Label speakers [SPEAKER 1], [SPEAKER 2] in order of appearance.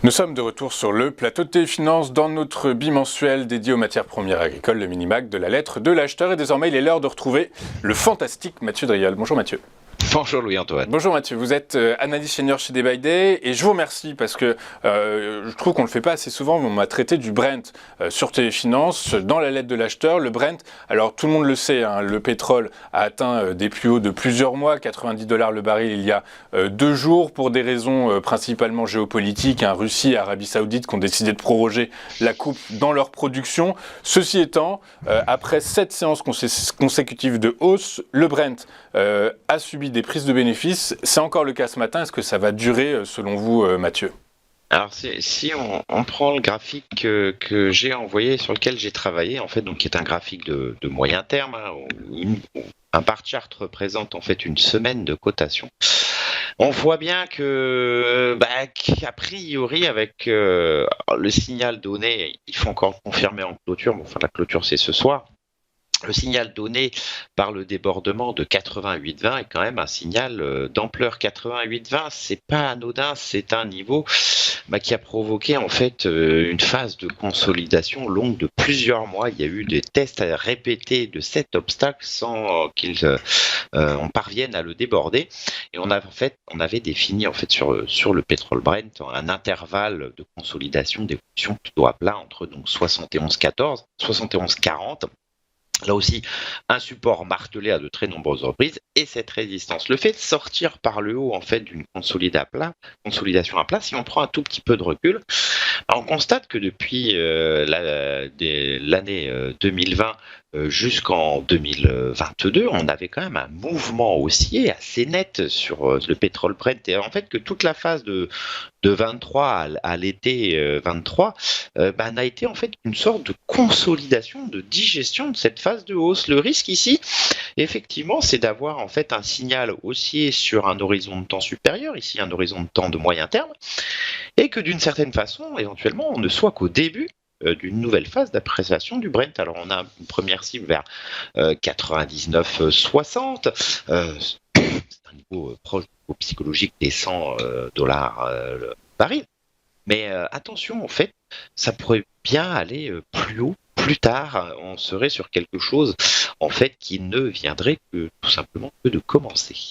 [SPEAKER 1] Nous sommes de retour sur le plateau de Téléfinance dans notre bimensuel dédié aux matières premières agricoles, le Minimac de la lettre de l'acheteur. Et désormais, il est l'heure de retrouver le fantastique Mathieu Driol. Bonjour Mathieu.
[SPEAKER 2] Bonjour Louis-Antoine.
[SPEAKER 1] Bonjour Mathieu, vous êtes analyste senior chez Day by Day et je vous remercie parce que je trouve qu'on ne le fait pas assez souvent, mais on m'a traité du Brent sur Téléfinance, dans la lettre de l'acheteur. Le Brent, alors tout le monde le sait, hein, le pétrole a atteint des plus hauts de plusieurs mois, 90$ le baril il y a 2 jours, pour des raisons principalement géopolitiques, hein, Russie et Arabie Saoudite qui ont décidé de proroger la coupe dans leur production. Ceci étant, après 7 séances consécutives de hausse, le Brent a subi des prises de bénéfices. C'est encore le cas ce matin. Est-ce que ça va durer selon vous, Mathieu ?
[SPEAKER 2] Alors si on prend le graphique que j'ai envoyé, sur lequel j'ai travaillé, en fait, donc qui est un graphique de moyen terme, hein, où un bar chart représente en fait une semaine de cotation. On voit bien qu'a priori, avec le signal donné, il faut encore le confirmer en clôture, mais enfin la clôture c'est ce soir. Le signal donné par le débordement de 88,20 est quand même un signal d'ampleur. 88,20, c'est pas anodin, c'est un niveau qui a provoqué en fait une phase de consolidation longue de plusieurs mois. Il y a eu des tests répétés de cet obstacle sans on parvienne à le déborder. Et on avait défini en fait sur le pétrole Brent un intervalle de consolidation d'évolution plutôt à plat entre donc 71,14, 71,40. Là aussi, un support martelé à de très nombreuses reprises et cette résistance. Le fait de sortir par le haut en fait d'une consolidation à plat, si on prend un tout petit peu de recul, on constate que depuis l'année 2020 jusqu'en 2022, on avait quand même un mouvement haussier assez net sur le pétrole Brent. Et en fait, que toute la phase de 23 à l'été 23 n'a été en fait une sorte de consolidation, de digestion de cette phase de hausse. Le risque ici, effectivement, c'est d'avoir en fait un signal haussier sur un horizon de temps supérieur, ici un horizon de temps de moyen terme, et que d'une certaine façon, éventuellement, on ne soit qu'au début d'une nouvelle phase d'appréciation du Brent. Alors on a une première cible vers 99,60. C'est un niveau proche du niveau psychologique des $100 le baril. Mais attention, en fait, ça pourrait bien aller plus haut. Plus tard, on serait sur quelque chose en fait qui ne viendrait que tout simplement que de commencer.